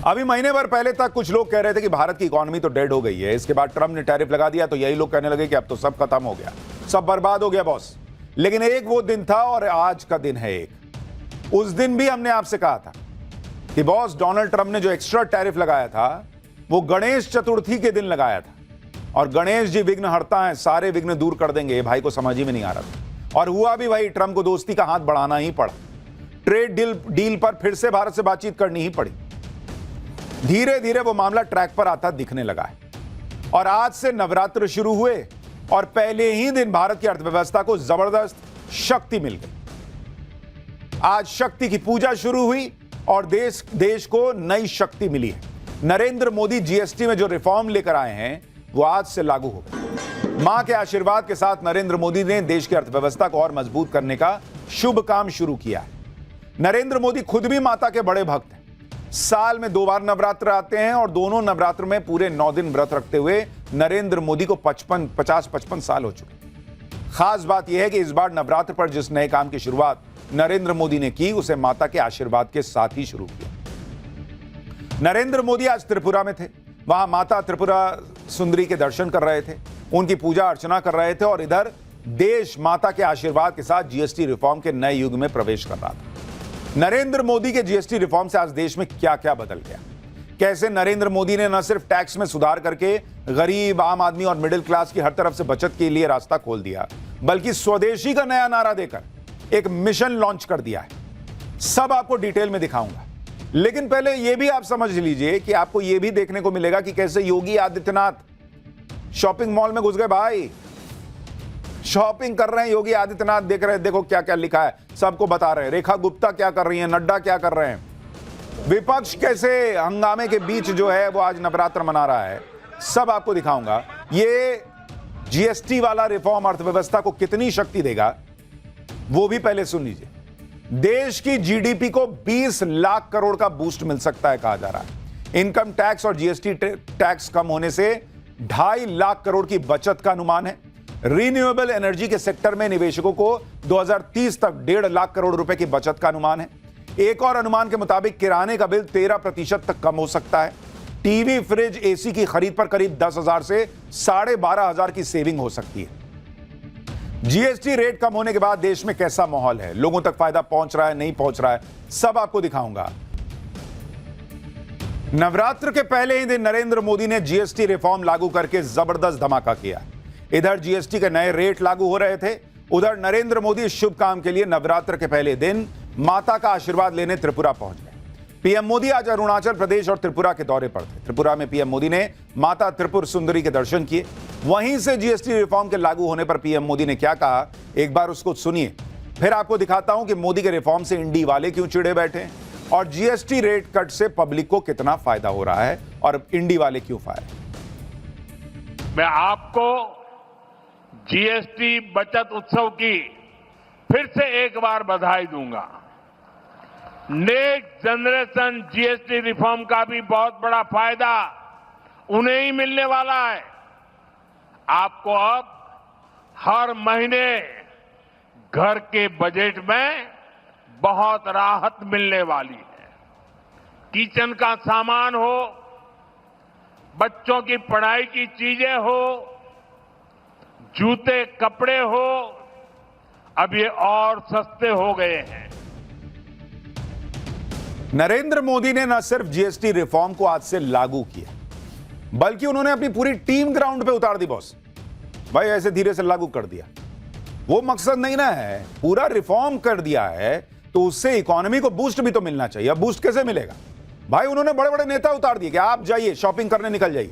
अभी महीने भर पहले तक कुछ लोग कह रहे थे कि भारत की इकोनॉमी तो डेड हो गई है, इसके बाद ट्रंप ने टैरिफ लगा दिया तो यही लोग कहने लगे कि अब तो सब खत्म हो गया, सब बर्बाद हो गया बॉस। लेकिन एक वो दिन था और आज का दिन है एक। उस दिन भी हमने आपसे कहा था कि बॉस डोनाल्ड ट्रंप ने जो एक्स्ट्रा टैरिफ लगाया था वो गणेश चतुर्थी के दिन लगाया था, और गणेश जी विघ्न हरता है, सारे विघ्न दूर कर देंगे। भाई को समझ ही में नहीं आ रहा था, और हुआ भी भाई। ट्रंप को दोस्ती का हाथ बढ़ाना ही पड़ा, ट्रेड डील पर फिर से भारत से बातचीत करनी ही पड़ी। धीरे धीरे वो मामला ट्रैक पर आता दिखने लगा है, और आज से नवरात्र शुरू हुए और पहले ही दिन भारत की अर्थव्यवस्था को जबरदस्त शक्ति मिल गई। आज शक्ति की पूजा शुरू हुई और देश को नई शक्ति मिली है। नरेंद्र मोदी जीएसटी में जो रिफॉर्म लेकर आए हैं वो आज से लागू हो गए। मां के आशीर्वाद के साथ नरेंद्र मोदी ने देश की अर्थव्यवस्था को और मजबूत करने का शुभ काम शुरू किया है। नरेंद्र मोदी खुद भी माता के बड़े भक्त हैं। साल में 2 बार नवरात्र आते हैं और दोनों नवरात्र में पूरे 9 दिन व्रत रखते हुए नरेंद्र मोदी को 50-55 साल हो चुके। खास बात यह है कि इस बार नवरात्र पर जिस नए काम की शुरुआत नरेंद्र मोदी ने की उसे माता के आशीर्वाद के साथ ही शुरू किया। नरेंद्र मोदी आज त्रिपुरा में थे, वहां माता त्रिपुरा सुंदरी के दर्शन कर रहे थे, उनकी पूजा अर्चना कर रहे थे, और इधर देश माता के आशीर्वाद के साथ जीएसटी रिफॉर्म के नए युग में प्रवेश कर रहा था। नरेंद्र मोदी के जीएसटी रिफॉर्म से आज देश में क्या क्या बदल गया, कैसे नरेंद्र मोदी ने न सिर्फ टैक्स में सुधार करके गरीब, आम आदमी और मिडिल क्लास की हर तरफ से बचत के लिए रास्ता खोल दिया, बल्कि स्वदेशी का नया नारा देकर एक मिशन लॉन्च कर दिया है। सब आपको डिटेल में दिखाऊंगा, लेकिन पहले यह भी आप समझ लीजिए कि आपको यह भी देखने को मिलेगा कि कैसे योगी आदित्यनाथ शॉपिंग मॉल में घुस गए। भाई शॉपिंग कर रहे हैं योगी आदित्यनाथ, देख रहे हैं, देखो क्या क्या लिखा है, सबको बता रहे हैं। रेखा गुप्ता क्या कर रही है, नड्डा क्या कर रहे हैं, विपक्ष कैसे हंगामे के बीच जो है वो आज नवरात्र मना रहा है, सब आपको दिखाऊंगा। ये जीएसटी वाला रिफॉर्म अर्थव्यवस्था को कितनी शक्ति देगा वो भी पहले सुन लीजिए। देश की जीडीपी को 20 लाख करोड़ का बूस्ट मिल सकता है कहा जा रहा है। इनकम टैक्स और जीएसटी टैक्स कम होने से 2.5 लाख करोड़ की बचत का अनुमान है। रिन्यूएबल एनर्जी के सेक्टर में निवेशकों को 2030 तक 1.5 लाख करोड़ रुपए की बचत का अनुमान है। एक और अनुमान के मुताबिक किराने का बिल 13% तक कम हो सकता है। टीवी, फ्रिज, एसी की खरीद पर करीब 10,000 से 12,500 की सेविंग हो सकती है। जीएसटी रेट कम होने के बाद देश में कैसा माहौल है, लोगों तक फायदा पहुंच रहा है, नहीं पहुंच रहा है, सब आपको दिखाऊंगा। नवरात्र के पहले ही दिन नरेंद्र मोदी ने जीएसटी रिफॉर्म लागू करके जबरदस्त धमाका किया। इधर जीएसटी के नए रेट लागू हो रहे थे, उधर नरेंद्र मोदी इस शुभ काम के लिए नवरात्र के पहले दिन माता का आशीर्वाद लेने त्रिपुरा पहुंच गए। पीएम मोदी आज अरुणाचल प्रदेश और त्रिपुरा के दौरे पर थे। त्रिपुरा में पीएम मोदी ने माता त्रिपुर सुंदरी के दर्शन किए। वहीं से जीएसटी रिफॉर्म के लागू होने पर पीएम मोदी ने क्या कहा, एक बार उसको सुनिए, फिर आपको दिखाता हूं कि मोदी के रिफॉर्म से इंडी वाले क्यों चिढ़े बैठे हैं और जीएसटी रेट कट से पब्लिक को कितना फायदा हो रहा है और इंडी वाले क्यों फायर। मैं आपको जीएसटी बचत उत्सव की फिर से एक बार बधाई दूंगा। नेक्स्ट जनरेशन जीएसटी रिफॉर्म का भी बहुत बड़ा फायदा उन्हें ही मिलने वाला है। आपको अब हर महीने घर के बजट में बहुत राहत मिलने वाली है। किचन का सामान हो, बच्चों की पढ़ाई की चीजें हो, जूते कपड़े हो, अब ये और सस्ते हो गए हैं। नरेंद्र मोदी ने न सिर्फ जीएसटी रिफॉर्म को आज से लागू किया, बल्कि उन्होंने अपनी पूरी टीम ग्राउंड पे उतार दी। बॉस भाई ऐसे धीरे से लागू कर दिया, वो मकसद नहीं ना है, पूरा रिफॉर्म कर दिया है तो उससे इकोनॉमी को बूस्ट भी तो मिलना चाहिए। अब बूस्ट कैसे मिलेगा भाई, उन्होंने बड़े बड़े नेता उतार दिए कि आप जाइए शॉपिंग करने निकल जाइए,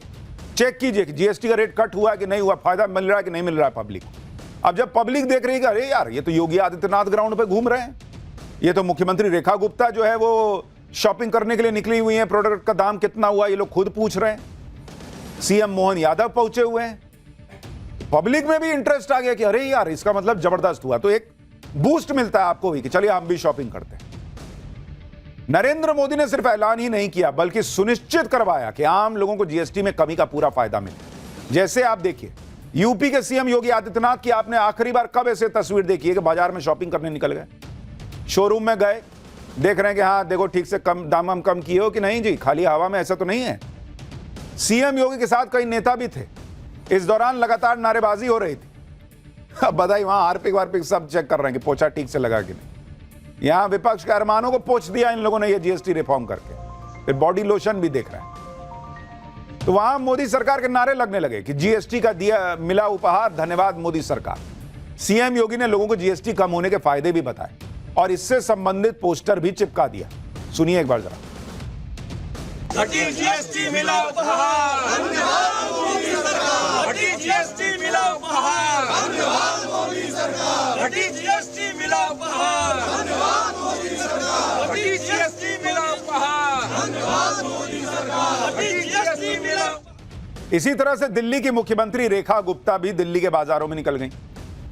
चेक कीजिए कि जीएसटी का रेट कट हुआ है कि नहीं हुआ, फायदा मिल रहा है कि नहीं मिल रहा है पब्लिक को। अब जब पब्लिक देख रही है अरे यार ये तो योगी आदित्यनाथ ग्राउंड पे घूम रहे हैं, ये तो मुख्यमंत्री रेखा गुप्ता जो है वो शॉपिंग करने के लिए निकली हुई है, प्रोडक्ट का दाम कितना हुआ ये लोग खुद पूछ रहे हैं, सीएम मोहन यादव पहुंचे हुए हैं, पब्लिक में भी इंटरेस्ट आ गया कि अरे यार इसका मतलब जबरदस्त हुआ, तो एक बूस्ट मिलता है आपको भी कि चलिए हम भी शॉपिंग करते हैं। नरेंद्र मोदी ने सिर्फ ऐलान ही नहीं किया बल्कि सुनिश्चित करवाया कि आम लोगों को जीएसटी में कमी का पूरा फायदा मिले। जैसे आप देखिए यूपी के सीएम योगी आदित्यनाथ की आपने आखिरी बार कब ऐसे तस्वीर देखी है कि बाजार में शॉपिंग करने निकल गए, शोरूम में गए, देख रहे हैं कि हाँ देखो ठीक से कम दाम हम कम किए हो कि नहीं जी, खाली हवा में, ऐसा तो नहीं है। सीएम योगी के साथ कई नेता भी थे। इस दौरान लगातार नारेबाजी हो रही थी। अब बताइए, वहां हार्पिक वार्पिक सब चेक कर रहे हैं कि पोछा ठीक से लगा कि नहीं। यहां विपक्ष के अरमानों को पोछ दिया इन लोगों ने ये जीएसटी रिफॉर्म करके, फिर बॉडी लोशन भी देख रहे हैं। तो वहां मोदी सरकार के नारे लगने लगे कि जीएसटी का दिया मिला उपहार, धन्यवाद मोदी सरकार। सीएम योगी ने लोगों को जीएसटी कम होने के फायदे भी बताए और इससे संबंधित पोस्टर भी चिपका दिया। सुनिए एक बार जरा। हटी जीएसटी मिला उपहार, धन्यवाद मोदी सरकार। हटी जीएसटी मिला उपहार, धन्यवाद मोदी सरकार। हटी जीएसटी मिला उपहार, धन्यवाद मोदी सरकार। हटी जीएसटी मिला उपहार, धन्यवाद मोदी सरकार। हटी जीएसटी मिला। इसी तरह से दिल्ली की मुख्यमंत्री रेखा गुप्ता भी दिल्ली के बाजारों में निकल गई,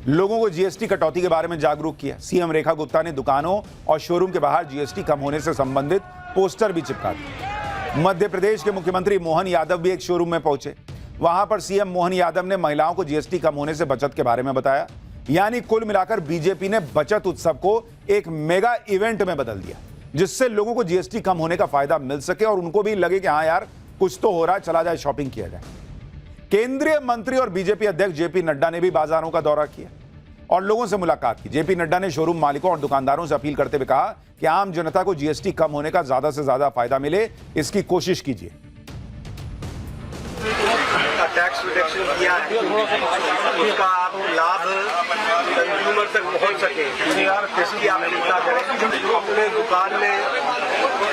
लोगों को जीएसटी कटौती के बारे में जागरूक किया। सीएम रेखा गुप्ता ने दुकानों और शोरूम के बाहर जीएसटी कम होने से संबंधित पोस्टर भी चिपका दिए। मध्य प्रदेश के मुख्यमंत्री मोहन यादव भी एक शोरूम में पहुंचे। वहां पर सीएम मोहन यादव ने महिलाओं को जीएसटी कम होने से बचत के बारे में बताया। यानी कुल मिलाकर बीजेपी ने बचत उत्सव को एक मेगा इवेंट में बदल दिया, जिससे लोगों को जीएसटी कम होने का फायदा मिल सके और उनको भी लगे कि हाँ यार कुछ तो हो रहा है, चला जाए शॉपिंग किया जाए। केंद्रीय मंत्री और बीजेपी अध्यक्ष जेपी नड्डा ने भी बाजारों का दौरा किया और लोगों से मुलाकात की। जेपी नड्डा ने शोरूम मालिकों और दुकानदारों से अपील करते हुए कहा कि आम जनता को जीएसटी कम होने का ज्यादा से ज्यादा फायदा मिले, इसकी कोशिश कीजिए। टैक्स रिडक्शन किया है, उसका आप लाभ कंज्यूमर तक पहुंच सके, इसकी आप चिंता करें। अपने दुकान में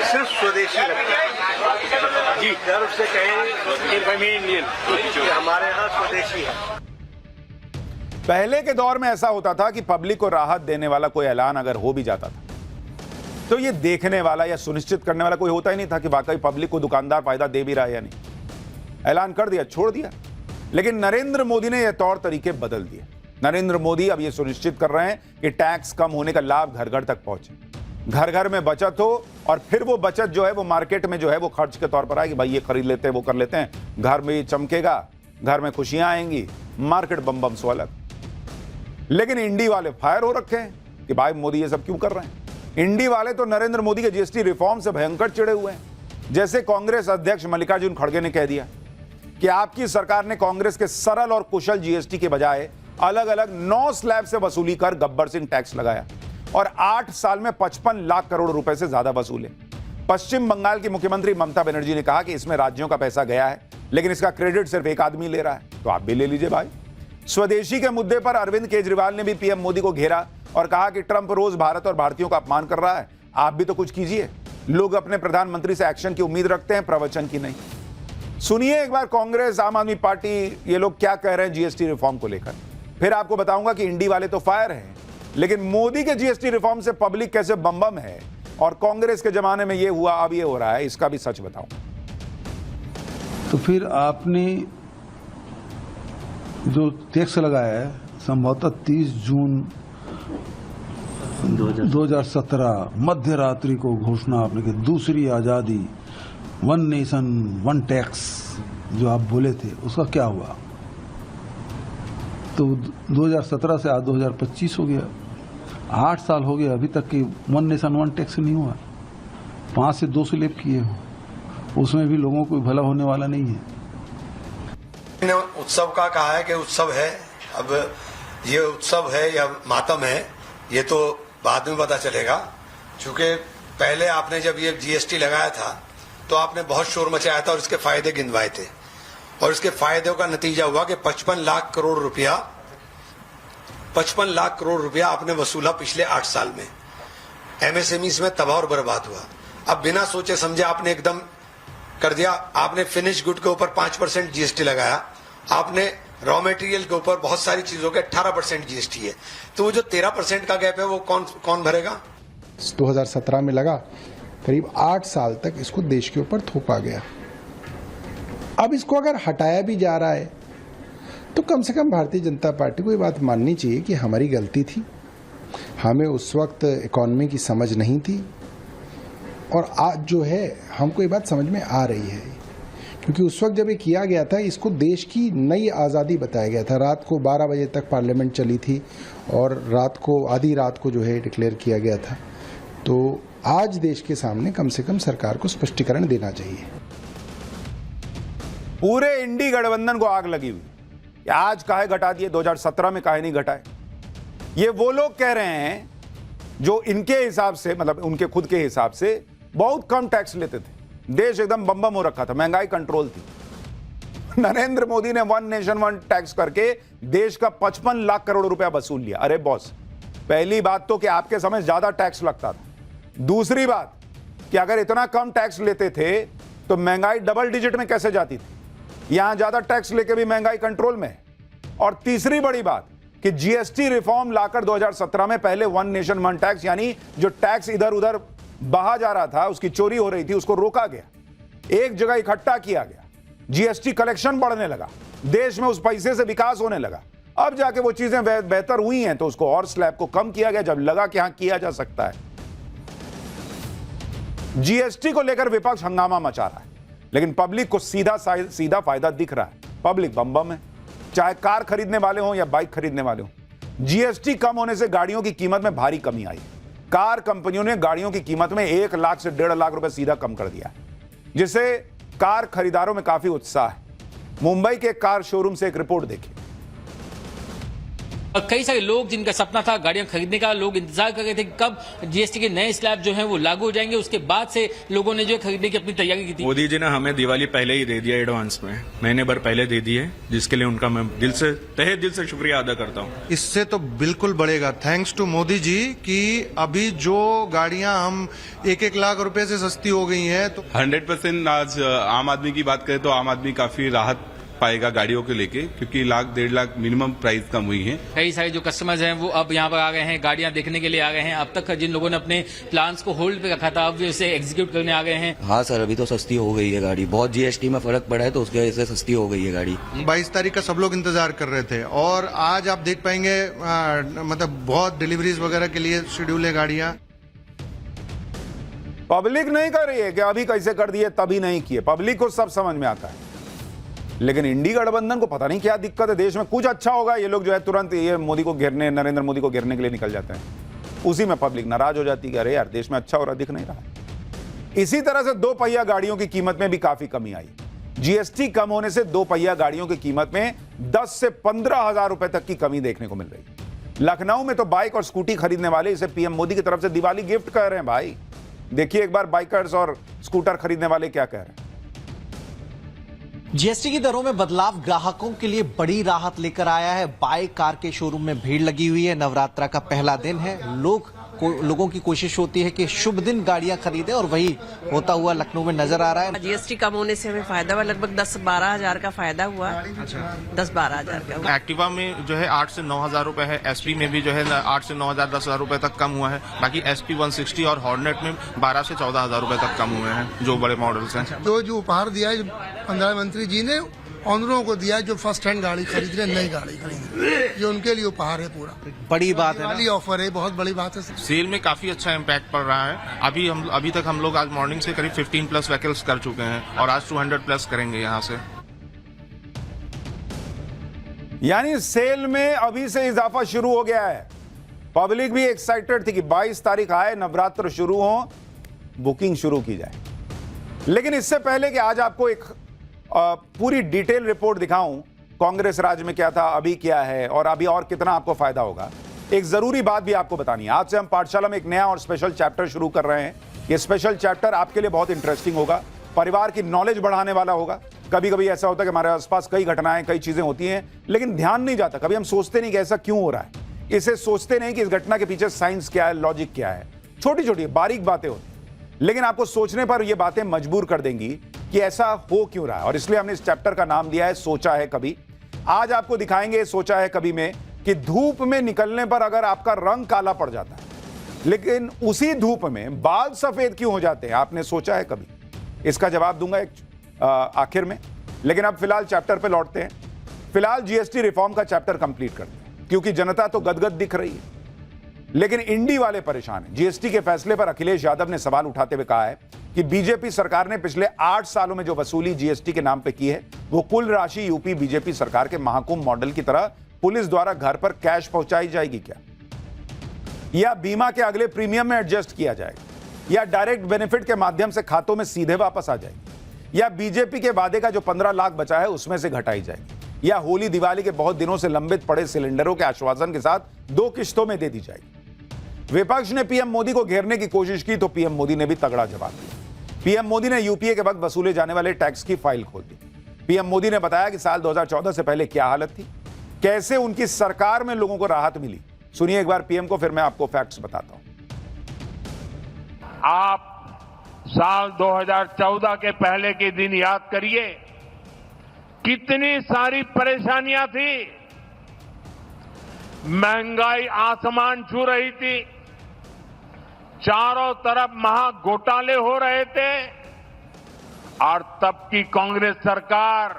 सिर्फ स्वदेशी रखें जी, गर्व से कहें कि हमारे यहाँ स्वदेशी है। पहले के दौर में ऐसा होता था कि पब्लिक को राहत देने वाला कोई ऐलान अगर हो भी जाता था तो ये देखने वाला या सुनिश्चित करने वाला कोई होता ही नहीं था कि वाकई पब्लिक को दुकानदार फायदा दे भी रहा है या नहीं। ऐलान कर दिया, छोड़ दिया। लेकिन नरेंद्र मोदी ने यह तौर तरीके बदल दिए। नरेंद्र मोदी अब यह सुनिश्चित कर रहे हैं कि टैक्स कम होने का लाभ घर घर तक पहुंचे, घर घर में बचत हो और फिर वो बचत जो है वो मार्केट में जो है वो खर्च के तौर पर आए कि भाई ये खरीद लेते हैं, वो कर लेते हैं, घर में चमकेगा, घर में खुशियां आएंगी, मार्केट बम बम सो अलग। लेकिन इंडी वाले फायर हो रखे हैं कि भाई मोदी ये सब क्यों कर रहे हैं। इंडी वाले तो नरेंद्र मोदी के जीएसटी रिफॉर्म से भयंकर चिढ़े हुए हैं। जैसे कांग्रेस अध्यक्ष मल्लिकार्जुन खड़गे ने कह दिया कि आपकी सरकार ने कांग्रेस के सरल और कुशल जीएसटी के बजाय अलग अलग 9 स्लैब से वसूली कर गब्बर सिंह टैक्स लगाया और 8 साल में 55 लाख करोड़ रुपए से ज्यादा वसूले। पश्चिम बंगाल की मुख्यमंत्री ममता बनर्जी ने कहा कि इसमें राज्यों का पैसा गया है, लेकिन इसका क्रेडिट सिर्फ एक आदमी ले रहा है, तो आप भी ले लीजिए भाई। स्वदेशी के मुद्दे पर अरविंद केजरीवाल ने भी पीएम मोदी को घेरा और कहा कि ट्रंप रोज भारत और भारतीयों का अपमान कर रहा है, आप भी तो कुछ कीजिए। लोग अपने प्रधानमंत्री से एक्शन की उम्मीद रखते हैं, प्रवचन की नहीं। सुनिए एक बार कांग्रेस, आम आदमी पार्टी, ये लोग क्या कह रहे हैं जीएसटी रिफॉर्म को लेकर। फिर आपको बताऊंगा कि इंडी वाले तो फायर हैं, लेकिन मोदी के जीएसटी रिफॉर्म से पब्लिक कैसे बम बम है और कांग्रेस के जमाने में ये हुआ, अब ये हो रहा है, इसका भी सच बताऊंगा। तो फिर आपने जो टैक्स लगाया है संभवतः 30 जून 2017 मध्य रात्रि को घोषणा आपने की, दूसरी आजादी, वन नेशन वन टैक्स जो आप बोले थे, उसका क्या हुआ? तो 2017 से आज 2025 हो गया, 8 साल हो गए, अभी तक कि वन नेशन वन टैक्स नहीं हुआ। 5 से 2 स्लैब किए हो, उसमें भी लोगों को भला होने वाला नहीं है। उत्सव का कहा है कि उत्सव है, अब ये उत्सव है या मातम है ये तो बाद में पता चलेगा। क्योंकि पहले आपने जब ये जीएसटी लगाया था तो आपने बहुत शोर मचाया था और इसके फायदे गिनवाए थे, और इसके फायदों का नतीजा हुआ कि 55 लाख करोड़ रुपया आपने वसूला पिछले 8 साल में। एमएसएमई में तबाह और बर्बाद हुआ। अब बिना सोचे समझे आपने एकदम कर दिया। आपने फिनिश गुड के ऊपर 5% जीएसटी लगाया, आपने रॉ मटेरियल के ऊपर बहुत सारी चीजों के 18% जीएसटी है, तो वो जो 13% का गैप है वो कौन भरेगा? 2017 में लगा, करीब 8 साल तक इसको देश के ऊपर थोपा गया। अब इसको अगर हटाया भी जा रहा है तो कम से कम भारतीय जनता पार्टी को ये बात माननी चाहिए कि हमारी गलती थी, हमें उस वक्त इकोनॉमी की समझ नहीं थी, और आज जो है हमको ये बात समझ में आ रही है। क्योंकि उस वक्त जब ये किया गया था, इसको देश की नई आज़ादी बताया गया था। रात को 12 बजे तक पार्लियामेंट चली थी और रात को आधी रात को जो है डिक्लेयर किया गया था। तो आज देश के सामने कम से कम सरकार को स्पष्टीकरण देना चाहिए। पूरे इंडी गठबंधन को आग लगी हुई, आज काहे घटा दिए, 2017 में काहे नहीं घटाए। ये वो लोग कह रहे हैं जो इनके हिसाब से, मतलब उनके खुद के हिसाब से बहुत कम टैक्स लेते थे, देश एकदम बम बम हो रखा था, महंगाई कंट्रोल थी। नरेंद्र मोदी ने वन नेशन वन टैक्स करके देश का 55 लाख करोड़ रुपया वसूल लिया। अरे बॉस, पहली बात तो कि आपके समय ज्यादा टैक्स लगता था, दूसरी बात कि अगर इतना कम टैक्स लेते थे तो महंगाई डबल डिजिट में कैसे जाती थी, यहां ज्यादा टैक्स लेके भी महंगाई कंट्रोल में है। और तीसरी बड़ी बात कि जीएसटी रिफॉर्म लाकर 2017 में पहले वन नेशन वन टैक्स, यानी जो टैक्स इधर उधर बहा जा रहा था, उसकी चोरी हो रही थी, उसको रोका गया, एक जगह इकट्ठा किया गया, जीएसटी कलेक्शन बढ़ने लगा, देश में उस पैसे से विकास होने लगा। अब जाके वो चीजें बेहतर हुई हैं तो उसको और स्लैब को कम किया गया जब लगा कि हां किया जा सकता है। जीएसटी को लेकर विपक्ष हंगामा मचा रहा है, लेकिन पब्लिक को सीधा फायदा दिख रहा है। पब्लिक बम बम है, चाहे कार खरीदने वाले हों या बाइक खरीदने वाले हों। जीएसटी कम होने से गाड़ियों की कीमत में भारी कमी आई। कार कंपनियों ने गाड़ियों की कीमत में 1 लाख से 1.5 लाख रुपए सीधा कम कर दिया, जिससे कार खरीदारों में काफी उत्साह है। मुंबई के कार शोरूम से एक रिपोर्ट देखिए। और कई सारे लोग जिनका सपना था गाड़ियां खरीदने का, लोग इंतजार कर रहे थे कि कब जीएसटी के नए स्लैब जो हैं वो लागू हो जाएंगे। उसके बाद से लोगों ने जो है खरीदने की अपनी तैयारी की थी। मोदी जी ने हमें दिवाली पहले ही दे दिया, एडवांस में, महीने भर पहले दे दी है, जिसके लिए उनका मैं तहे दिल से शुक्रिया अदा करता हूँ। इससे तो बिल्कुल बढ़ेगा, थैंक्स टू मोदी जी कि अभी जो गाड़ियां हम 1-1 लाख रुपए से सस्ती हो गई हैं। तो 100% आज आम आदमी की बात करें तो आम आदमी काफी राहत पाएगा गाड़ियों को लेके, क्योंकि 1-1.5 लाख मिनिमम प्राइस कम हुई है। कई सारे जो कस्टमर्स हैं वो अब यहाँ पर आ गए हैं, गाड़ियां देखने के लिए आ गए हैं। अब तक जिन लोगों ने अपने प्लान्स को होल्ड पे रखा था, अब इसे एग्जीक्यूट करने आ गए हैं। हाँ सर, अभी तो सस्ती हो गई है गाड़ी, बहुत जीएसटी में फर्क पड़ा है तो उसकी वजह से सस्ती हो गई है गाड़ी। 22 तारीख का सब लोग इंतजार कर रहे थे और आज आप देख पाएंगे मतलब बहुत डिलीवरीज वगैरह के लिए शेड्यूल है गाड़ियां। पब्लिक नहीं कर रही है कि अभी कैसे कर दिए तभी नहीं किए, पब्लिक को सब समझ में आता है। लेकिन इंडी गठबंधन को पता नहीं क्या दिक्कत है, देश में कुछ अच्छा होगा ये लोग जो है तुरंत ये मोदी को घेरने, नरेंद्र मोदी को घेरने के लिए निकल जाते हैं। उसी में पब्लिक नाराज हो जाती है, अरे यार देश में अच्छा हो रहा दिख नहीं रहा। इसी तरह से 2 पहिया गाड़ियों की कीमत में भी काफी कमी आई। जीएसटी कम होने से 2 पहिया गाड़ियों की कीमत में 10 से 15 हजार रुपए तक की कमी देखने को मिल रही। लखनऊ में तो बाइक और स्कूटी खरीदने वाले इसे पीएम मोदी की तरफ से दिवाली गिफ्ट कह रहे हैं। भाई देखिए एक बार बाइकर्स और स्कूटर खरीदने वाले क्या कह रहे हैं। जीएसटी की दरों में बदलाव ग्राहकों के लिए बड़ी राहत लेकर आया है। बाइक कार के शोरूम में भीड़ लगी हुई है। नवरात्रा का पहला दिन है, लोगों की कोशिश होती है कि शुभ दिन गाड़ियां खरीदें और वही होता हुआ लखनऊ में नजर आ रहा है। जीएसटी कम होने से हमें फायदा हुआ, लगभग 10-12 हजार का फायदा हुआ। 10-12 हजार का। एक्टिवा में जो है 8 से 9 हजार रुपए है, एसपी में भी जो है 8 से 9 हजार 10 हजार रुपए तक कम हुआ है। बाकी एसपी 160 और हॉर्नेट में 12 से 14 हजार रुपए तक कम हुए हैं जो बड़े मॉडल्स हैं। जो उपहार दिया है 15 मंत्री जी ने ऑनरों को दिया, जो फर्स्ट हैंड गाड़ी खरीद रहे, नई गाड़ी खरीद रहे, ये उनके लिए उपहार है। पूरा बड़ी बात है, वाली ऑफर है, बहुत बड़ी बात है। सेल में काफी अच्छा इम्पैक्ट पड़ रहा है। अभी तक हम लोग आज मॉर्निंग से करीब 15+ व्हीकल्स कर चुके हैं और आज 200+ करेंगे यहाँ से। यानी सेल में अभी से इजाफा शुरू हो गया है। पब्लिक भी एक्साइटेड थी कि 22 तारीख आए, नवरात्र शुरू हो, बुकिंग शुरू की जाए। लेकिन इससे पहले कि आज आपको एक पूरी डिटेल रिपोर्ट दिखाऊं, कांग्रेस राज में क्या था, अभी क्या है और अभी और कितना आपको फायदा होगा, एक जरूरी बात भी आपको बतानी है। आज से हम पाठशाला में एक नया और स्पेशल चैप्टर शुरू कर रहे हैं। ये स्पेशल चैप्टर आपके लिए बहुत इंटरेस्टिंग होगा, परिवार की नॉलेज बढ़ाने वाला होगा। कभी कभी ऐसा होता है कि हमारे आसपास कई घटनाएं, कई चीजें होती हैं, लेकिन ध्यान नहीं जाता, कभी हम सोचते नहीं कि ऐसा क्यों हो रहा है। इसे सोचते नहीं कि इस घटना के पीछे साइंस क्या है, लॉजिक क्या है। छोटी छोटी बारीक बातें होती, लेकिन आपको सोचने पर ये बातें मजबूर कर देंगी कि ऐसा हो क्यों रहा है। और इसलिए हमने इस चैप्टर का नाम दिया है सोचा है कभी। आज आपको दिखाएंगे सोचा है कभी में कि धूप में निकलने पर अगर आपका रंग काला पड़ जाता है, लेकिन उसी धूप में बाल सफेद क्यों हो जाते हैं, आपने सोचा है कभी? इसका जवाब दूंगा एक आखिर में। लेकिन अब फिलहाल चैप्टर पे लौटते हैं। फिलहाल जीएसटी रिफॉर्म का चैप्टर कंप्लीट करते हैं, क्योंकि जनता तो गदगद दिख रही है, लेकिन इंडी वाले परेशान हैं। जीएसटी के फैसले पर अखिलेश यादव ने सवाल उठाते हुए कहा है कि बीजेपी सरकार ने पिछले 8 सालों में जो वसूली जीएसटी के नाम पे की है, वो कुल राशि यूपी बीजेपी सरकार के महाकुंभ मॉडल की तरह पुलिस द्वारा घर पर कैश पहुंचाई जाएगी क्या, या बीमा के अगले प्रीमियम में एडजस्ट किया जाएगा? या डायरेक्ट बेनिफिट के माध्यम से खातों में सीधे वापस आ जाएगी, या बीजेपी के वादे का जो 15 लाख बचा है उसमें से घटाई जाएगी, या होली दिवाली के बहुत दिनों से लंबित पड़े सिलेंडरों के आश्वासन के साथ 2 किश्तों में दे दी जाएगी। विपक्ष ने पीएम मोदी को घेरने की कोशिश की तो पीएम मोदी ने भी तगड़ा जवाब दिया। पीएम मोदी ने यूपीए के वक्त वसूले जाने वाले टैक्स की फाइल खोल दी। पीएम मोदी ने बताया कि साल 2014 से पहले क्या हालत थी, कैसे उनकी सरकार में लोगों को राहत मिली। सुनिए एक बार पीएम को, फिर मैं आपको फैक्ट्स बताता हूं। आप साल 2014 के पहले के दिन याद करिए, कितनी सारी परेशानियां थी। महंगाई आसमान छू रही थी, चारों तरफ महा घोटाले हो रहे थे, और तब की कांग्रेस सरकार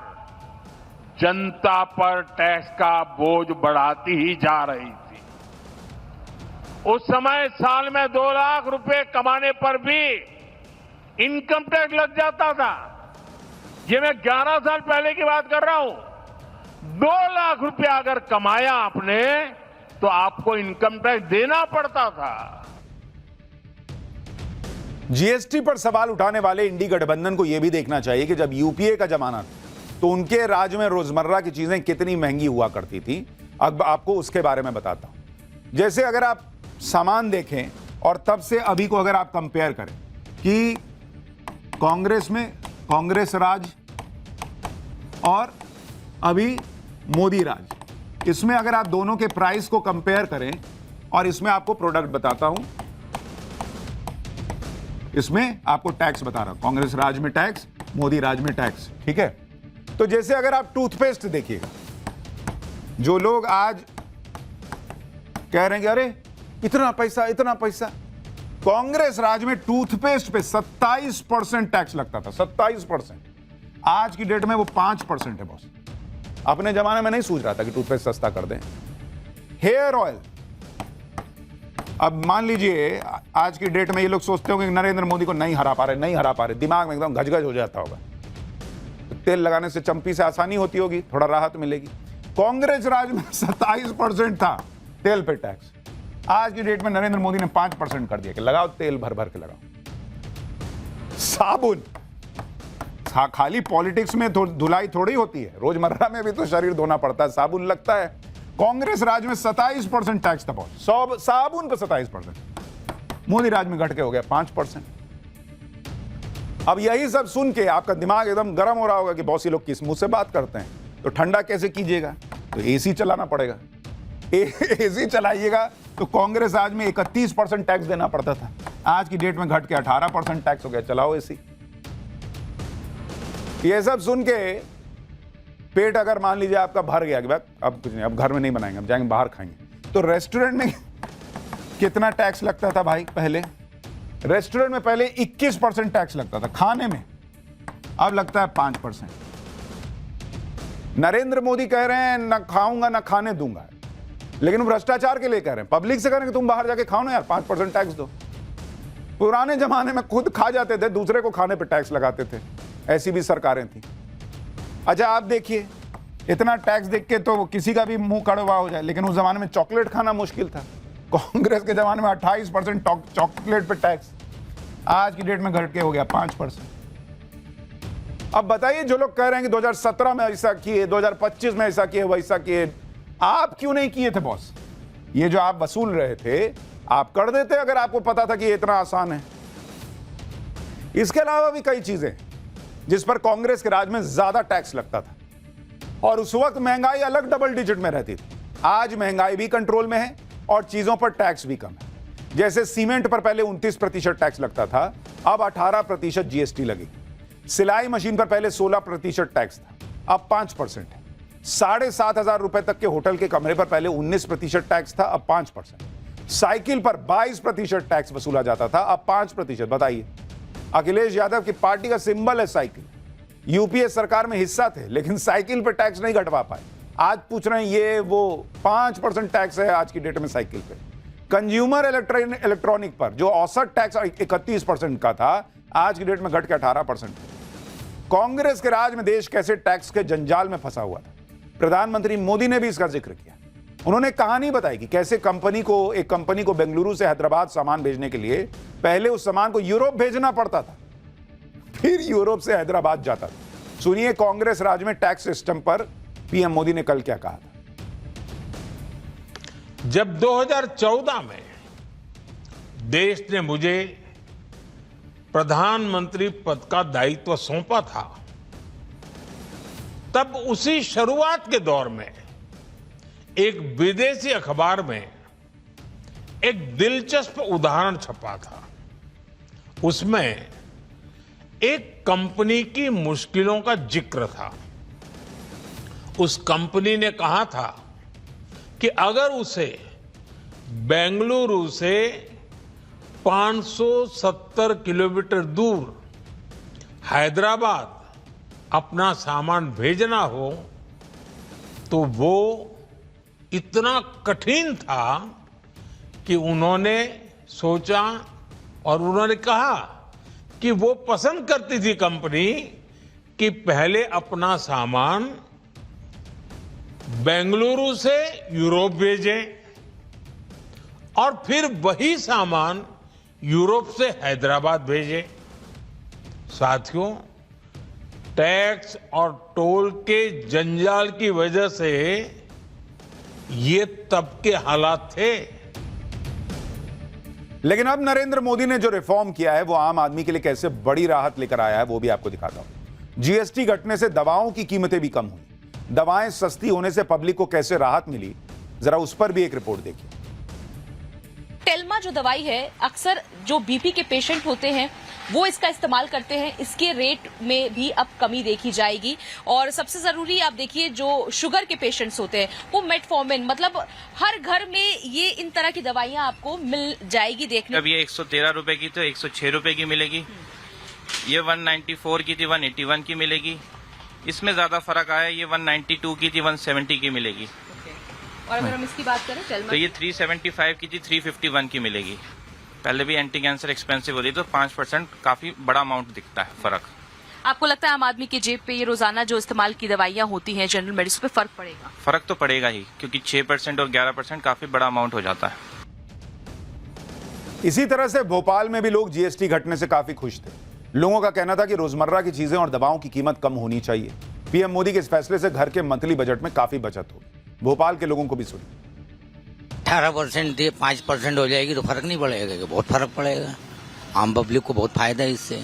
जनता पर टैक्स का बोझ बढ़ाती ही जा रही थी। उस समय साल में 2 लाख रुपए कमाने पर भी इनकम टैक्स लग जाता था। ये मैं 11 साल पहले की बात कर रहा हूं। 2 लाख रुपया अगर कमाया आपने तो आपको इनकम टैक्स देना पड़ता था। जीएसटी पर सवाल उठाने वाले इंडी गठबंधन को यह भी देखना चाहिए कि जब यूपीए का जमाना था तो उनके राज्य में रोजमर्रा की चीजें कितनी महंगी हुआ करती थी। अब आपको उसके बारे में बताता हूं। जैसे अगर आप सामान देखें और तब से अभी को अगर आप कंपेयर करें कि कांग्रेस में कांग्रेस राज और अभी मोदी राज, इसमें अगर आप दोनों के प्राइस को कंपेयर करें, और इसमें आपको प्रोडक्ट बताता हूं, इसमें आपको टैक्स बता रहा हूं, कांग्रेस राज में टैक्स, मोदी राज में टैक्स, ठीक है। तो जैसे अगर आप टूथपेस्ट देखिएगा, जो लोग आज कह रहे हैं कि अरे इतना पैसा, कांग्रेस राज में टूथपेस्ट पे 27% टैक्स लगता था, 27%। आज की डेट में वो 5% है बॉस। अपने जमाने में नहीं सोच रहा था कि टूथपेस्ट सस्ता कर दें। हेयर ऑयल, अब मान लीजिए आज की डेट में ये लोग सोचते होंगे कि नरेंद्र मोदी को नहीं हरा पा रहे, दिमाग में एकदम गजगज हो जाता होगा। तो तेल लगाने से चंपी से आसानी होती होगी, थोड़ा राहत मिलेगी। कांग्रेस राज में 27% था तेल पे टैक्स। आज की डेट में नरेंद्र मोदी ने 5% कर दिया कि लगाओ तेल भर भर के लगाओ। साबुन, खाली पॉलिटिक्स में धुलाई थोड़ी होती है, रोजमर्रा में भी तो शरीर धोना पड़ता है, साबुन लगता है। कांग्रेस राज में 27% टैक्स था बॉस, साबुन पे 27%। मोदी राज में घट के हो गया 5%। अब यही सब सुन के आपका दिमाग एकदम गर्म हो रहा होगा कि बॉस ये लोग किस मुंह से बात करते हैं, तो ठंडा कैसे कीजिएगा, तो एसी चलाना पड़ेगा। एसी चलाइएगा तो कांग्रेस राज में 31% टैक्स देना पड़ता था, आज की डेट में घट के 18% टैक्स हो गया। चलाओ एसी। ये सब सुन के पेट अगर मान लीजिए आपका भर गया कि भाई अब कुछ नहीं, अब घर में नहीं बनाएंगे, अब जाएंगे बाहर खाएंगे, तो रेस्टोरेंट में कितना टैक्स लगता था भाई? पहले रेस्टोरेंट में पहले 21% टैक्स लगता था खाने में, अब लगता है 5%। नरेंद्र मोदी कह रहे हैं ना खाऊंगा ना खाने दूंगा, लेकिन भ्रष्टाचार के लिए कह रहे हैं, पब्लिक से कह रहे हैं कि तुम बाहर जाके खाओ ना यार, 5% टैक्स दो। पुराने जमाने में खुद खा जाते थे, दूसरे को खाने पर टैक्स लगाते थे, ऐसी भी सरकारें थी। अच्छा आप देखिए, इतना टैक्स देख के तो किसी का भी मुंह कड़वा हो जाए, लेकिन उस जमाने में चॉकलेट खाना मुश्किल था। कांग्रेस के जमाने में 28% चॉकलेट पे टैक्स, आज की डेट में घट के हो गया 5%। अब बताइए, जो लोग कह रहे हैं कि 2017 में ऐसा किए, 2025 में ऐसा किए, वैसा किए, आप क्यों नहीं किए थे बॉस? ये जो आप वसूल रहे थे आप कर देते अगर आपको पता था कि ये इतना आसान है। इसके अलावा भी कई चीजें जिस पर कांग्रेस के राज में ज्यादा टैक्स लगता था, और उस वक्त महंगाई अलग डबल डिजिट में रहती थी। आज महंगाई भी कंट्रोल में है और चीजों पर टैक्स भी कम है। जैसे सीमेंट पर पहले 29% टैक्स लगता था, अब 18% जीएसटी लगेगी। सिलाई मशीन पर पहले 16% टैक्स था, अब 5% है। 7,500 रुपए तक के होटल के कमरे पर पहले 19% टैक्स था, अब 5%। साइकिल पर 22% टैक्स वसूला जाता था, अब 5%। बताइए, अखिलेश यादव की पार्टी का सिंबल है साइकिल, यूपीए सरकार में हिस्सा थे, लेकिन साइकिल पर टैक्स नहीं घटवा पाए। आज पूछ रहे हैं ये वो 5% टैक्स है आज की डेट में साइकिल पे। कंज्यूमर इलेक्ट्रॉनिक पर जो औसत टैक्स 31% का था, आज की डेट में घट के 18%। कांग्रेस के राज में देश कैसे टैक्स के जंजाल में फंसा हुआ था, प्रधानमंत्री मोदी ने भी इसका जिक्र किया। उन्होंने कहानी बताई कि कैसे एक कंपनी को बेंगलुरु से हैदराबाद सामान भेजने के लिए पहले उस सामान को यूरोप भेजना पड़ता था, फिर यूरोप से हैदराबाद जाता था। सुनिए कांग्रेस राज में टैक्स सिस्टम पर पीएम मोदी ने कल क्या कहा था। जब 2014 में देश ने मुझे प्रधानमंत्री पद का दायित्व सौंपा था, तब उसी शुरुआत के दौर में एक विदेशी अखबार में एक दिलचस्प उदाहरण छपा था। उसमें एक कंपनी की मुश्किलों का जिक्र था। उस कंपनी ने कहा था कि अगर उसे बेंगलुरु से 570 किलोमीटर दूर हैदराबाद अपना सामान भेजना हो तो वो इतना कठिन था कि उन्होंने सोचा और उन्होंने कहा कि वो पसंद करती थी कंपनी कि पहले अपना सामान बेंगलुरु से यूरोप भेजें और फिर वही सामान यूरोप से हैदराबाद भेजें। साथियों, टैक्स और टोल के जंजाल की वजह से ये तब के हालात थे। लेकिन अब नरेंद्र मोदी ने जो रिफॉर्म किया है वो आम आदमी के लिए कैसे बड़ी राहत लेकर आया है वो भी आपको दिखाता हूं। जीएसटी घटने से दवाओं की कीमतें भी कम हुई, दवाएं सस्ती होने से पब्लिक को कैसे राहत मिली, जरा उस पर भी एक रिपोर्ट देखिए। टेल्मा जो दवाई है, अक्सर जो बीपी के पेशेंट होते हैं वो इसका इस्तेमाल करते हैं। इसके रेट में भी अब कमी देखी जाएगी। और सबसे जरूरी आप देखिए, जो शुगर के पेशेंट्स होते हैं वो मेटफॉर्मिन, मतलब हर घर में ये इन तरह की दवाइयां आपको मिल जाएगी देखने। अब ये 113 रुपए की तो 106 रुपए की मिलेगी। ये 194 की थी 181 की मिलेगी। इसमें ज्यादा फर्क आया, ये 192 की थी 170 की मिलेगी। और अगर हम इसकी बात करें टेल्मा, तो ये 375 की थी 351 की मिलेगी। पहले भी एंटी कैंसर एक्सपेंसिव होती तो 5% काफी बड़ा अमाउंट दिखता है फर्क। आपको लगता है आम आदमी की जेब पे ये रोजाना जो इस्तेमाल की दवाइयां होती हैं जनरल मेडिसिन पे फर्क पड़ेगा? फर्क तो पड़ेगा ही, क्योंकि 6% और 11% काफी बड़ा अमाउंट हो जाता है। इसी तरह से भोपाल में भी लोग जीएसटी घटने से काफी खुश थे। लोगों का कहना था कि रोजमर्रा की चीजें और दवाओं की कीमत कम होनी चाहिए। पीएम मोदी के इस फैसले से घर के मंथली बजट में काफी बचत होगी। भोपाल के लोगों को भी सुनिए। 18% थी 5% हो जाएगी तो फर्क नहीं पड़ेगा कि बहुत फर्क पड़ेगा। आम पब्लिक को बहुत फायदा है इससे।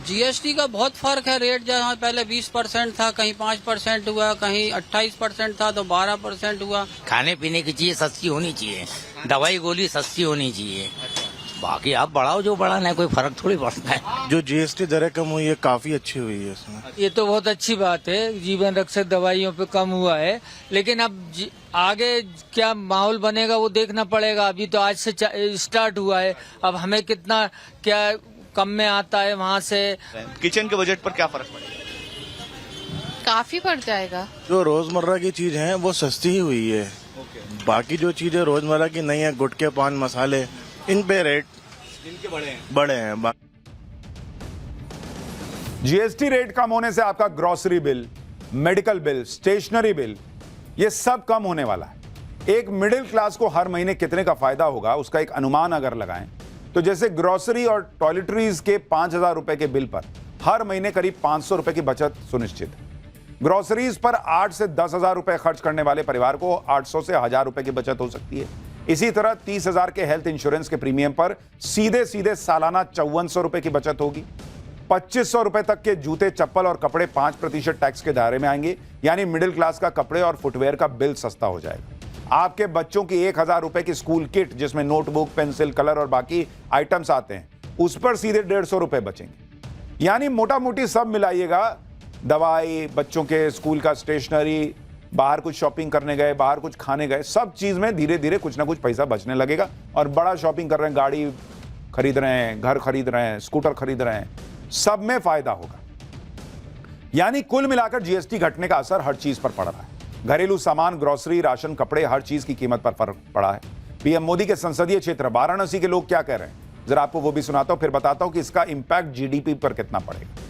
जीएसटी का बहुत फर्क है। रेट जहाँ पहले 20% था, कहीं 5% हुआ, कहीं 28% था तो 12% हुआ। खाने पीने की चीजें सस्ती होनी चाहिए, दवाई गोली सस्ती होनी चाहिए। बाकी आप बढ़ाओ जो बढ़ाना है, कोई फर्क थोड़ी पड़ता है। जो जीएसटी दरें कम हुई है काफी अच्छी हुई है इसमें। ये तो बहुत अच्छी बात है, जीवन रक्षक दवाइयों पे कम हुआ है। लेकिन अब आगे क्या माहौल बनेगा वो देखना पड़ेगा। अभी तो आज से स्टार्ट हुआ है, अब हमें कितना क्या कम में आता है वहाँ से। किचन के बजट पर क्या फर्क पड़ेगा? काफी पड़ जाएगा। जो रोजमर्रा की चीज है वो सस्ती ही हुई है। बाकी जो चीजें रोजमर्रा की नहीं है, गुटखे पान मसाले, इन पे रेट इनके बड़े हैं। जीएसटी रेट कम होने से आपका grocery bill, medical bill, stationery bill, ये सब कम होने वाला है। एक मिडिल क्लास को हर महीने कितने का फायदा होगा उसका एक अनुमान अगर लगाएं तो जैसे ग्रोसरी और टॉयलेटरीज के 5,000 रुपए के बिल पर हर महीने करीब 500 रुपए की बचत सुनिश्चित है। ग्रोसरीज पर 8 से 10,000 रुपए खर्च करने वाले परिवार को 800 से 1,000 रुपए की बचत हो सकती है। इसी तरह 30,000 के हेल्थ इंश्योरेंस के प्रीमियम पर सीधे सीधे सालाना 5400 रुपए की बचत होगी। 2500 रुपए तक के जूते, चप्पल और कपड़े 5% टैक्स के दायरे में आएंगे, यानी मिडिल क्लास का कपड़े और फुटवेयर का बिल सस्ता हो जाएगा। आपके बच्चों की 1,000 रुपए की स्कूल किट, जिसमें नोटबुक, पेंसिल, कलर और बाकी आइटम्स आते हैं, उस पर सीधे 150 रुपए बचेंगे। यानी मोटा मोटी सब मिलाइएगा, दवाई, बच्चों के स्कूल का स्टेशनरी, बाहर कुछ शॉपिंग करने गए, बाहर कुछ खाने गए, सब चीज में धीरे धीरे कुछ ना कुछ पैसा बचने लगेगा। और बड़ा शॉपिंग कर रहे हैं, गाड़ी खरीद रहे हैं, घर खरीद रहे हैं, स्कूटर खरीद रहे हैं, सब में फायदा होगा। यानी कुल मिलाकर जीएसटी घटने का असर हर चीज पर पड़ रहा है। घरेलू सामान, ग्रोसरी, राशन, कपड़े, हर चीज की कीमत पर फर्क पड़ा है। पीएम मोदी के संसदीय क्षेत्र वाराणसी के लोग क्या कह रहे हैं, जरा आपको वो भी सुनाता हूं, फिर बताता हूं कि इसका इंपैक्ट जीडीपी पर कितना पड़ेगा।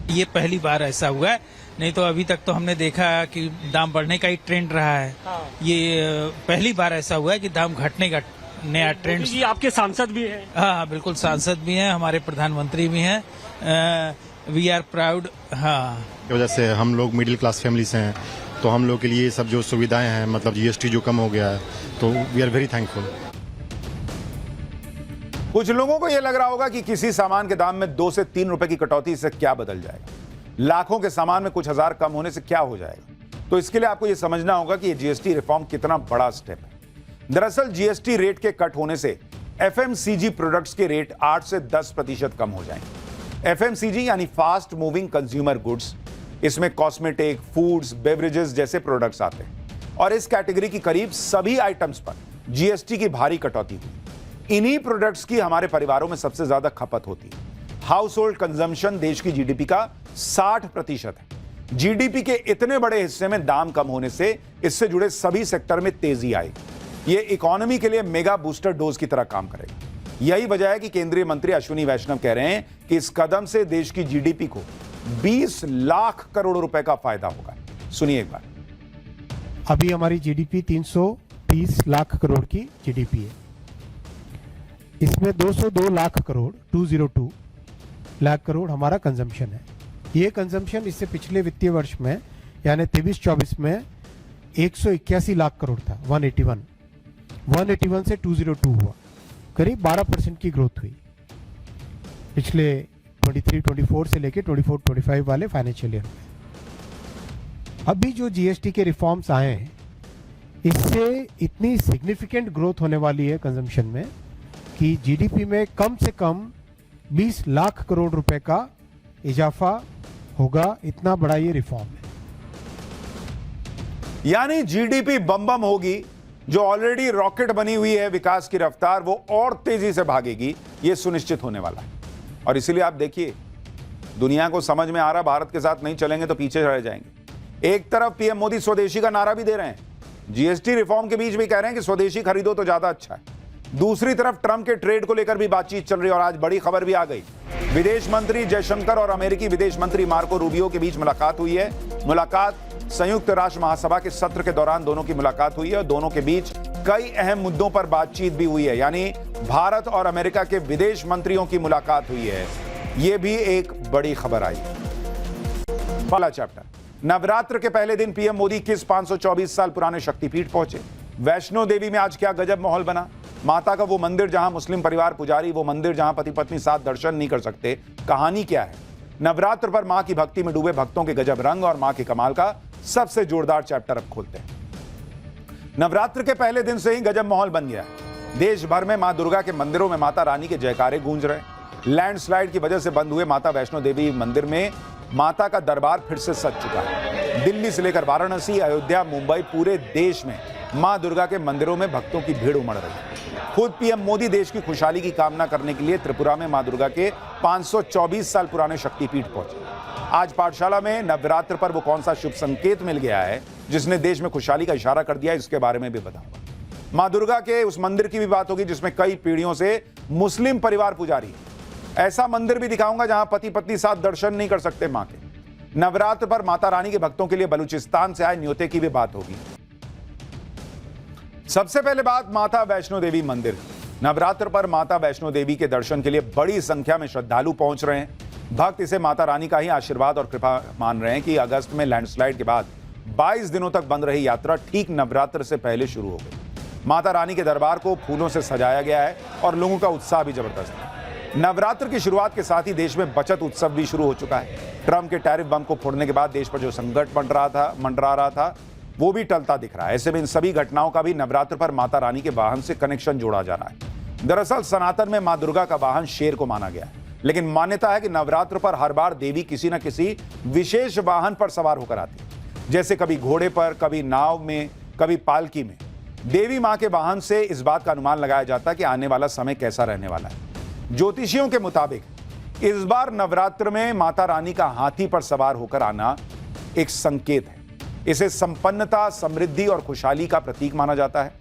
ये पहली बार ऐसा हुआ है, नहीं तो अभी तक तो हमने देखा कि दाम बढ़ने का ही ट्रेंड रहा है। ये पहली बार ऐसा हुआ है कि दाम घटने का नया ट्रेंड। ये आपके सांसद भी हैं? हाँ, बिल्कुल सांसद भी हैं, हमारे प्रधानमंत्री भी हैं। We are proud. हाँ, की वजह से हम लोग मिडिल क्लास फैमिली से हैं, तो हम लोग के लिए सब जो सुविधाएं हैं, मतलब जीएसटी जो कम हो गया है, तो वी आर वेरी थैंकफुल। कुछ लोगों को यह लग रहा होगा कि किसी सामान के दाम में 2 से 3 रुपए की कटौती से क्या बदल जाएगा, लाखों के सामान में कुछ हजार कम होने से क्या हो जाएगा। तो इसके लिए आपको यह समझना होगा कि जीएसटी रिफॉर्म कितना बड़ा स्टेप है। दरअसल जीएसटी रेट के कट होने से एफएमसीजी प्रोडक्ट्स के रेट 8 से 10% कम हो जाएंगे। एफएमसीजी यानी फास्ट मूविंग कंज्यूमर गुड्स, इसमें कॉस्मेटिक, फूड्स, बेवरेजेस जैसे प्रोडक्ट्स आते हैं और इस कैटेगरी की करीब सभी आइटम्स पर जीएसटी की भारी कटौती हुई। इन्हीं प्रोडक्ट्स की हमारे परिवारों में सबसे ज्यादा खपत होती है। हाउस होल्ड कंजम्पशन देश की जीडीपी का 60% है। जीडीपी के इतने बड़े हिस्से में दाम कम होने से इससे जुड़े सभी सेक्टर में तेजी आएगी। ये इकोनॉमी के लिए मेगा बूस्टर डोज की तरह काम करेगा। यही वजह है कि केंद्रीय मंत्री अश्विनी वैष्णव कह रहे हैं कि इस कदम से देश की जीडीपी को 20 लाख करोड़ रुपए का फायदा होगा। सुनिए एक बार। अभी हमारी जीडीपी 330 लाख करोड़ की जीडीपी है। इसमें 202 लाख करोड़ 202 लाख करोड़ हमारा कंजम्पशन है। ये कंजम्पशन इससे पिछले वित्तीय वर्ष में यानी 23-24 में 181 लाख करोड़ था। 181 से 202 हुआ, करीब 12% की ग्रोथ हुई पिछले 23-24 से लेके 24-25 वाले फाइनेंशियल ईयर में। अभी जो जीएसटी के रिफॉर्म्स आए हैं, इससे इतनी सिग्निफिकेंट ग्रोथ होने वाली है कंजम्पशन में कि जीडीपी में कम से कम 20 लाख करोड़ रुपए का इजाफा होगा। इतना बड़ा ये रिफॉर्म है। यानी जीडीपी बम बम होगी। जो ऑलरेडी रॉकेट बनी हुई है विकास की रफ्तार, वो और तेजी से भागेगी, ये सुनिश्चित होने वाला है। और इसीलिए आप देखिए, दुनिया को समझ में आ रहा भारत के साथ नहीं चलेंगे तो पीछे रह जाएंगे। एक तरफ पीएम मोदी स्वदेशी का नारा भी दे रहे हैं, जीएसटी रिफॉर्म के बीच भी कह रहे हैं कि स्वदेशी खरीदो तो ज्यादा अच्छा है। दूसरी तरफ ट्रंप के ट्रेड को लेकर भी बातचीत चल रही है और आज बड़ी खबर भी आ गई। विदेश मंत्री जयशंकर और अमेरिकी विदेश मंत्री मार्को रूबियो के बीच मुलाकात हुई है। मुलाकात संयुक्त राष्ट्र महासभा के सत्र के दौरान दोनों की मुलाकात हुई है और दोनों के बीच कई अहम मुद्दों पर बातचीत भी हुई है। यानी भारत और अमेरिका के विदेश मंत्रियों की मुलाकात हुई है। यह भी एक बड़ी खबर आई। पहला चैप्टर, नवरात्र के पहले दिन पीएम मोदी किस 524 साल पुराने शक्तिपीठ पहुंचे। वैष्णो देवी में आज क्या गजब माहौल बना। माता का वो मंदिर जहां मुस्लिम परिवार पुजारी, वो मंदिर जहां पति पत्नी साथ दर्शन नहीं कर सकते, कहानी क्या है। नवरात्र पर मां की भक्ति में डूबे भक्तों के गजब रंग और मां के कमाल का सबसे जोरदार चैप्टर अब खोलते हैं। नवरात्र के पहले दिन से ही गजब माहौल बन गया। देश भर में मां दुर्गा के मंदिरों में माता रानी के जयकारे गूंज रहे। लैंडस्लाइड की वजह से बंद हुए माता वैष्णो देवी मंदिर में माता का दरबार फिर से सज चुका है। दिल्ली से लेकर वाराणसी, अयोध्या, मुंबई, पूरे देश में मां दुर्गा के मंदिरों में भक्तों की भीड़ उमड़ रही है। खुद पीएम मोदी देश की खुशहाली की कामना करने के लिए त्रिपुरा में मां दुर्गा के 524 साल पुराने शक्तिपीठ पहुंचे। आज पाठशाला में नवरात्र पर वो कौन सा शुभ संकेत मिल गया है जिसने देश में खुशहाली का इशारा कर दिया है, इसके बारे में भी बताऊंगा। मां दुर्गा के उस मंदिर की भी बात होगी जिसमें कई पीढ़ियों से मुस्लिम परिवार पुजारी। ऐसा मंदिर भी दिखाऊंगा जहां पति पत्नी साथ दर्शन नहीं कर सकते मां के। नवरात्र पर माता रानी के भक्तों के लिए बलूचिस्तान से आए न्योते की भी बात होगी। सबसे पहले बात माता वैष्णो देवी मंदिर। नवरात्र पर माता वैष्णो देवी के दर्शन के लिए बड़ी संख्या में श्रद्धालु पहुंच रहे हैं। भक्त इसे माता रानी का ही आशीर्वाद और कृपा मान रहे हैं कि अगस्त में लैंडस्लाइड के बाद 22 दिनों तक बंद रही यात्रा ठीक नवरात्र से पहले शुरू हो गई। माता रानी के दरबार को फूलों से सजाया गया है और लोगों का उत्साह भी जबरदस्त है। नवरात्र की शुरुआत के साथ ही देश में बचत उत्सव भी शुरू हो चुका है। ट्रंप के टैरिफ बम को फोड़ने के बाद देश पर जो संकट मंडरा रहा था वो भी टलता दिख रहा है। ऐसे में इन सभी घटनाओं का भी नवरात्र पर माता रानी के वाहन से कनेक्शन जोड़ा जा रहा है। दरअसल सनातन में मां दुर्गा का वाहन शेर को माना गया है, लेकिन मान्यता है कि नवरात्र पर हर बार देवी किसी न किसी विशेष वाहन पर सवार होकर आती है, जैसे कभी घोड़े पर, कभी नाव में, कभी पालकी में। देवी मां के वाहन से इस बात का अनुमान लगाया जाता है कि आने वाला समय कैसा रहने वाला है। ज्योतिषियों के मुताबिक इस बार नवरात्र में माता रानी का हाथी पर सवार होकर आना एक संकेत है। इसे संपन्नता, समृद्धि और खुशहाली का प्रतीक माना जाता है।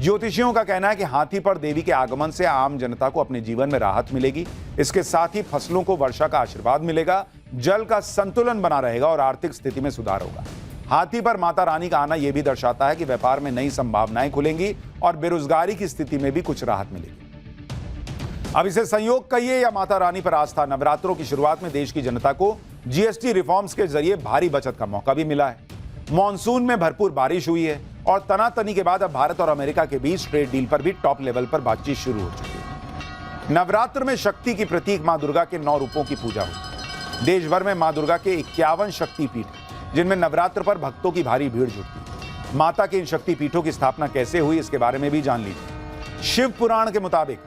ज्योतिषियों का कहना है कि हाथी पर देवी के आगमन से आम जनता को अपने जीवन में राहत मिलेगी। इसके साथ ही फसलों को वर्षा का आशीर्वाद मिलेगा जल का संतुलन बना रहेगा और आर्थिक स्थिति में सुधार होगा। हाथी पर माता रानी का आना यह भी दर्शाता है कि व्यापार में नई संभावनाएं खुलेंगी और बेरोजगारी की स्थिति में भी कुछ राहत मिलेगी। अब इसे संयोग कहिए या माता रानी पर आस्था, नवरात्रों की शुरुआत में देश की जनता को जीएसटी रिफॉर्म्स के जरिए भारी बचत का मौका भी मिला है। मॉनसून में भरपूर बारिश हुई है और तनातनी के बाद अब भारत और अमेरिका के बीच ट्रेड डील पर भी टॉप लेवल पर बातचीत शुरू हो चुकी है। नवरात्र में शक्ति की प्रतीक मां दुर्गा के 9 रूपों की पूजा हुई। देश भर में मां दुर्गा के 51 शक्तिपीठ जिनमें नवरात्र पर भक्तों की भारी भीड़ जुटती। माता के इन शक्तिपीठों की स्थापना कैसे हुई इसके बारे में भी जान लीजिए। शिव पुराण के मुताबिक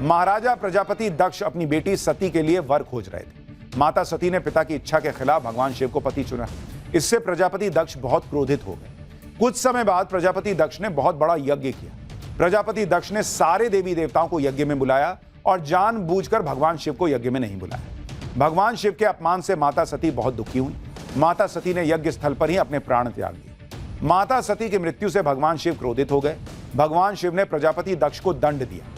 महाराजा प्रजापति दक्ष अपनी बेटी सती के लिए वर खोज रहे थे। माता सती ने पिता की इच्छा के खिलाफ भगवान शिव को पति चुना। इससे प्रजापति दक्ष बहुत क्रोधित हो गए। कुछ समय बाद प्रजापति दक्ष ने बहुत बड़ा यज्ञ किया। प्रजापति दक्ष ने सारे देवी देवताओं को यज्ञ में बुलाया और जानबूझकर भगवान शिव को यज्ञ में नहीं बुलाया। भगवान शिव के अपमान से माता सती बहुत दुखी हुई। माता सती ने यज्ञ स्थल पर ही अपने प्राण त्याग दिए। माता सती की मृत्यु से भगवान शिव क्रोधित हो गए। भगवान शिव ने प्रजापति दक्ष को दंड दिया।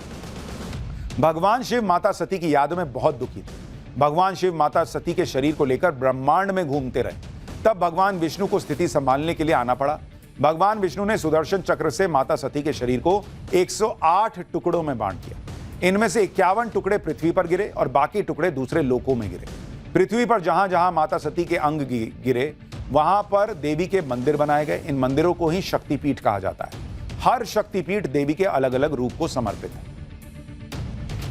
भगवान शिव माता सती की याद में बहुत दुखी थे। भगवान शिव माता सती के शरीर को लेकर ब्रह्मांड में घूमते रहे। तब भगवान विष्णु को स्थिति संभालने के लिए आना पड़ा। भगवान विष्णु ने सुदर्शन चक्र से माता सती के शरीर को 108 टुकड़ों में बांट दिया। इनमें से 51 टुकड़े पृथ्वी पर गिरे और बाकी टुकड़े दूसरे लोकों में गिरे। पृथ्वी पर जहां जहां माता सती के अंग गिरे वहां पर देवी के मंदिर बनाए गए। इन मंदिरों को ही शक्तिपीठ कहा जाता है। हर शक्तिपीठ देवी के अलग अलग रूप को समर्पित है।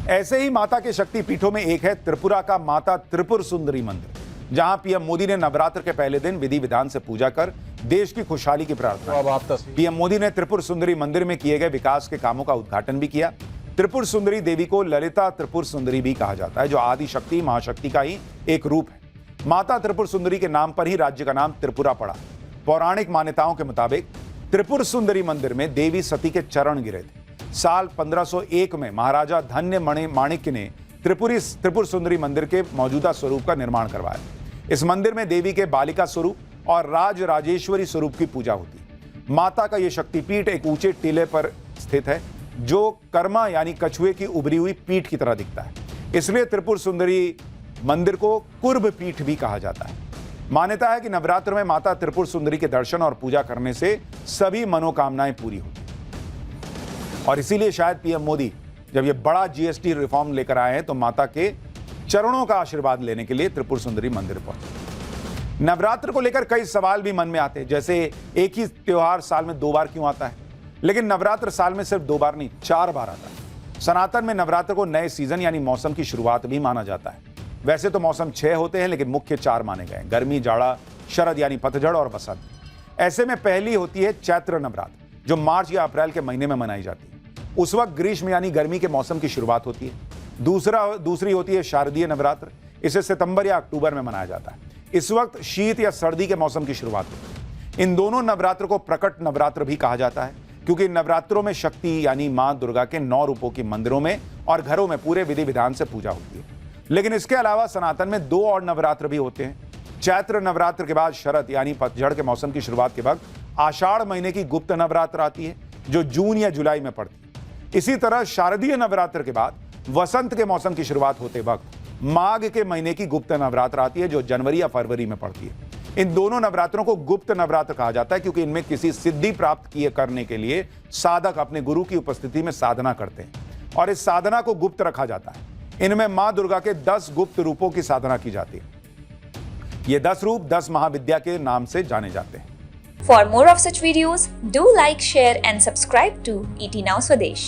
ऐसे ही माता के शक्तिपीठों में एक है त्रिपुरा का माता त्रिपुर सुंदरी मंदिर, जहां पीएम मोदी ने नवरात्र के पहले दिन विधि विधान से पूजा कर देश की खुशहाली की प्रार्थना की। पीएम मोदी ने त्रिपुर सुंदरी मंदिर में किए गए विकास के कामों का उद्घाटन भी किया। त्रिपुर सुंदरी देवी को ललिता त्रिपुर सुंदरी भी कहा जाता है, जो आदि शक्ति महाशक्ति का ही एक रूप है। माता त्रिपुर सुंदरी के नाम पर ही राज्य का नाम त्रिपुरा पड़ा। पौराणिक मान्यताओं के मुताबिक त्रिपुर सुंदरी मंदिर में देवी सती के चरण गिरे थे। साल 1501 में महाराजा धन्य माणिक्य ने त्रिपुर सुंदरी मंदिर के मौजूदा स्वरूप का निर्माण करवाया। इस मंदिर में देवी के बालिका स्वरूप और राज राजेश्वरी स्वरूप की पूजा होती है। माता का यह शक्तिपीठ एक ऊंचे टीले पर स्थित है, जो कर्मा यानी कछुए की उभरी हुई पीठ की तरह दिखता है। इसलिए त्रिपुर सुंदरी मंदिर को कुर्भ पीठ भी कहा जाता है। मान्यता है कि नवरात्र में माता त्रिपुर सुंदरी के दर्शन और पूजा करने से सभी मनोकामनाएं पूरी होती हैं। और इसीलिए शायद पीएम मोदी जब ये बड़ा जीएसटी रिफॉर्म लेकर आए हैं तो माता के चरणों का आशीर्वाद लेने के लिए त्रिपुर सुंदरी मंदिर पहुंचे। नवरात्र को लेकर कई सवाल भी मन में आते हैं, जैसे एक ही त्योहार साल में 2 बार क्यों आता है। लेकिन नवरात्र साल में सिर्फ 2 बार नहीं 4 बार आता है। सनातन में नवरात्र को नए सीजन यानी मौसम की शुरुआत भी माना जाता है। वैसे तो मौसम 6 होते हैं, लेकिन मुख्य 4 माने गए: गर्मी, जाड़ा, शरद यानी पतझड़ और बसंत। ऐसे में पहली होती है चैत्र नवरात्र, जो मार्च या अप्रैल के महीने में मनाई जाती है। उस वक्त ग्रीष्म यानी गर्मी के मौसम की शुरुआत होती है। दूसरी होती है शारदीय नवरात्र। इसे सितंबर या अक्टूबर में मनाया जाता है। इस वक्त शीत या सर्दी के मौसम की शुरुआत होती है। इन दोनों नवरात्र को प्रकट नवरात्र भी कहा जाता है, क्योंकि इन नवरात्रों में शक्ति यानी मां दुर्गा के 9 रूपों की मंदिरों में और घरों में पूरे विधि विधान से पूजा होती है। लेकिन इसके अलावा सनातन में 2 और नवरात्र भी होते हैं। चैत्र नवरात्र के बाद शरद यानी पतझड़ के मौसम की शुरुआत के वक्त आषाढ़ महीने की गुप्त नवरात्र आती है, जो जून या जुलाई में पड़ती है। इसी तरह शारदीय नवरात्र के बाद वसंत के मौसम की शुरुआत होते वक्त माघ के महीने की गुप्त नवरात्र आती है, जो जनवरी या फरवरी में पड़ती है। इन दोनों नवरात्रों को गुप्त नवरात्र कहा जाता है, क्योंकि इनमें किसी सिद्धि प्राप्त करने के लिए साधक अपने गुरु की उपस्थिति में साधना करते हैं और इस साधना को गुप्त रखा जाता है। इनमें मां दुर्गा के 10 गुप्त रूपों की साधना की जाती है। ये 10 रूप 10 महाविद्या के नाम से जाने जाते हैं। For more of such videos, do like, share and subscribe to ET Now Swadesh.